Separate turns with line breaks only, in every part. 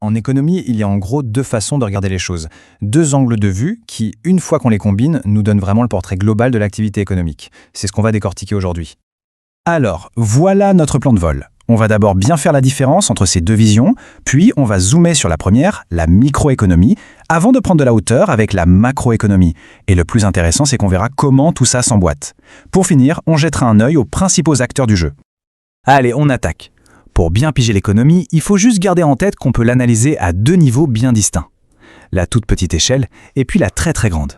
En économie, il y a en gros deux façons de regarder les choses. Deux angles de vue qui, une fois qu'on les combine, nous donnent vraiment le portrait global de l'activité économique. C'est ce qu'on va décortiquer aujourd'hui. Alors, voilà notre plan de vol. On va d'abord bien faire la différence entre ces deux visions, puis on va zoomer sur la première, la microéconomie, avant de prendre de la hauteur avec la macroéconomie. Et le plus intéressant, c'est qu'on verra comment tout ça s'emboîte. Pour finir, on jettera un œil aux principaux acteurs du jeu. Allez, on attaque. Pour bien piger l'économie, il faut juste garder en tête qu'on peut l'analyser à deux niveaux bien distincts. La toute petite échelle et puis la très très grande.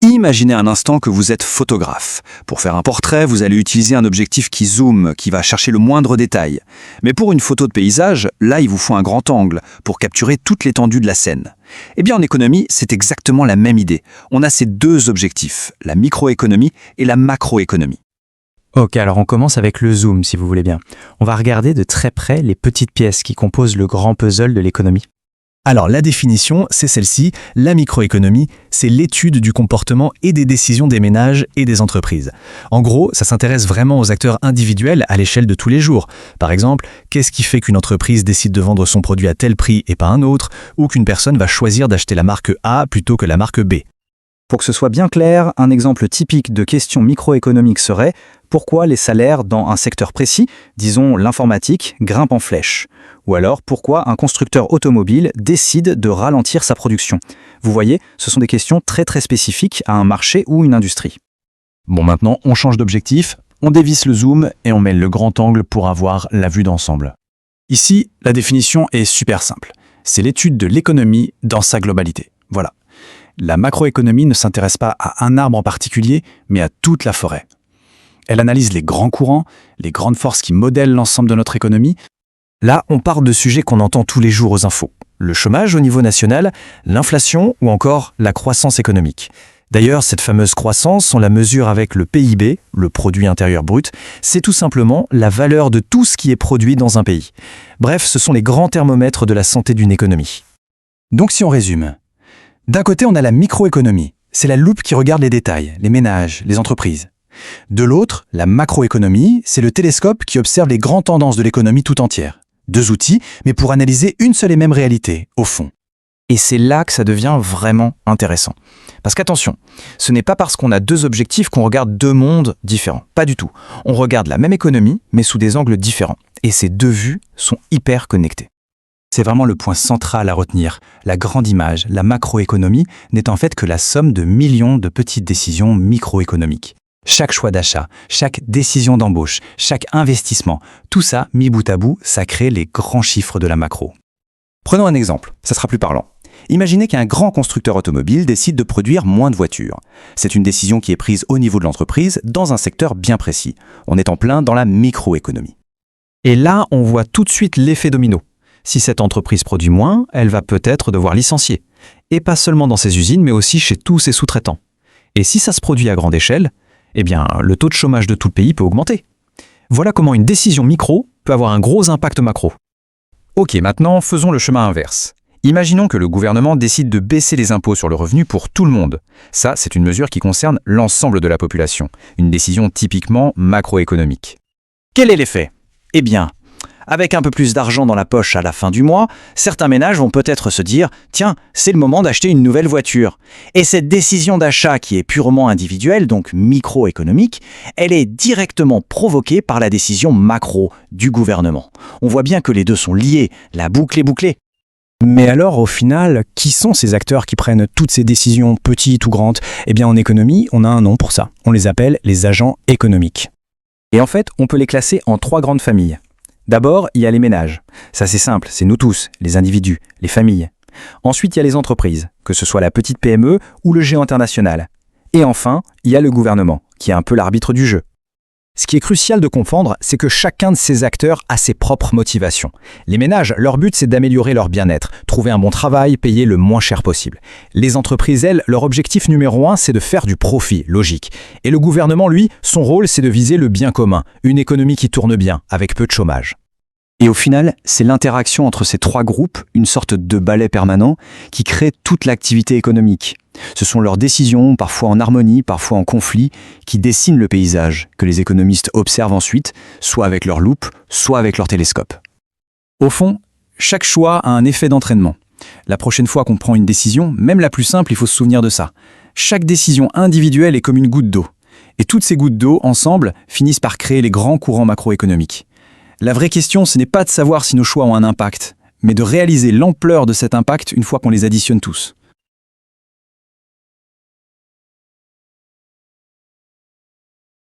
Imaginez un instant que vous êtes photographe. Pour faire un portrait, vous allez utiliser un objectif qui zoome, qui va chercher le moindre détail. Mais pour une photo de paysage, là, il vous faut un grand angle pour capturer toute l'étendue de la scène. Eh bien, en économie, c'est exactement la même idée. On a ces deux objectifs, la microéconomie et la macroéconomie.
Ok, alors on commence avec le zoom, si vous voulez bien. On va regarder de très près les petites pièces qui composent le grand puzzle de l'économie.
Alors la définition, c'est celle-ci, la microéconomie, c'est l'étude du comportement et des décisions des ménages et des entreprises. En gros, ça s'intéresse vraiment aux acteurs individuels à l'échelle de tous les jours. Par exemple, qu'est-ce qui fait qu'une entreprise décide de vendre son produit à tel prix et pas un autre, ou qu'une personne va choisir d'acheter la marque A plutôt que la marque B.
Pour que ce soit bien clair, un exemple typique de question microéconomique serait pourquoi les salaires dans un secteur précis, disons l'informatique, grimpent en flèche. Ou alors pourquoi un constructeur automobile décide de ralentir sa production. Vous voyez, ce sont des questions très très spécifiques à un marché ou une industrie.
Bon, maintenant, on change d'objectif, on dévisse le zoom et on met le grand angle pour avoir la vue d'ensemble. Ici, la définition est super simple. C'est l'étude de l'économie dans sa globalité. Voilà. La macroéconomie ne s'intéresse pas à un arbre en particulier, mais à toute la forêt. Elle analyse les grands courants, les grandes forces qui modèlent l'ensemble de notre économie. Là, on parle de sujets qu'on entend tous les jours aux infos. Le chômage au niveau national, l'inflation ou encore la croissance économique. D'ailleurs, cette fameuse croissance, on la mesure avec le PIB, le produit intérieur brut, c'est tout simplement la valeur de tout ce qui est produit dans un pays. Bref, ce sont les grands thermomètres de la santé d'une économie. Donc si on résume, d'un côté, on a la microéconomie. C'est la loupe qui regarde les détails, les ménages, les entreprises. De l'autre, la macroéconomie, c'est le télescope qui observe les grandes tendances de l'économie tout entière. Deux outils, mais pour analyser une seule et même réalité, au fond. Et c'est là que ça devient vraiment intéressant. Parce qu'attention, ce n'est pas parce qu'on a deux objectifs qu'on regarde deux mondes différents. Pas du tout. On regarde la même économie, mais sous des angles différents. Et ces deux vues sont hyper connectées. C'est vraiment le point central à retenir. La grande image, la macroéconomie, n'est en fait que la somme de millions de petites décisions microéconomiques. Chaque choix d'achat, chaque décision d'embauche, chaque investissement, tout ça, mis bout à bout, ça crée les grands chiffres de la macro. Prenons un exemple, ça sera plus parlant. Imaginez qu'un grand constructeur automobile décide de produire moins de voitures. C'est une décision qui est prise au niveau de l'entreprise, dans un secteur bien précis. On est en plein dans la microéconomie. Et là, on voit tout de suite l'effet domino. Si cette entreprise produit moins, elle va peut-être devoir licencier. Et pas seulement dans ses usines, mais aussi chez tous ses sous-traitants. Et si ça se produit à grande échelle, eh bien, le taux de chômage de tout le pays peut augmenter. Voilà comment une décision micro peut avoir un gros impact macro. Ok, maintenant, faisons le chemin inverse. Imaginons que le gouvernement décide de baisser les impôts sur le revenu pour tout le monde. Ça, c'est une mesure qui concerne l'ensemble de la population. Une décision typiquement macroéconomique. Quel est l'effet ? Eh bien, avec un peu plus d'argent dans la poche à la fin du mois, certains ménages vont peut-être se dire « Tiens, c'est le moment d'acheter une nouvelle voiture ». Et cette décision d'achat qui est purement individuelle, donc microéconomique, elle est directement provoquée par la décision macro du gouvernement. On voit bien que les deux sont liés, la boucle est bouclée. Mais alors, au final, qui sont ces acteurs qui prennent toutes ces décisions, petites ou grandes ? Eh bien, en économie, on a un nom pour ça. On les appelle les agents économiques. Et en fait, on peut les classer en trois grandes familles. D'abord, il y a les ménages. Ça, c'est simple, c'est nous tous, les individus, les familles. Ensuite, il y a les entreprises, que ce soit la petite PME ou le géant international. Et enfin, il y a le gouvernement, qui est un peu l'arbitre du jeu. Ce qui est crucial de comprendre, c'est que chacun de ces acteurs a ses propres motivations. Les ménages, leur but, c'est d'améliorer leur bien-être, trouver un bon travail, payer le moins cher possible. Les entreprises, elles, leur objectif numéro 1, c'est de faire du profit, logique. Et le gouvernement, lui, son rôle, c'est de viser le bien commun, une économie qui tourne bien, avec peu de chômage. Et au final, c'est l'interaction entre ces trois groupes, une sorte de balai permanent, qui crée toute l'activité économique. Ce sont leurs décisions, parfois en harmonie, parfois en conflit, qui dessinent le paysage, que les économistes observent ensuite, soit avec leur loupe, soit avec leur télescope. Au fond, Chaque choix a un effet d'entraînement. La prochaine fois qu'on prend une décision, même la plus simple, il faut se souvenir de ça. Chaque décision individuelle est comme une goutte d'eau. Et toutes ces gouttes d'eau, ensemble, finissent par créer les grands courants macroéconomiques. La vraie question, ce n'est pas de savoir si nos choix ont un impact, mais de réaliser l'ampleur de cet impact une fois qu'on les additionne tous.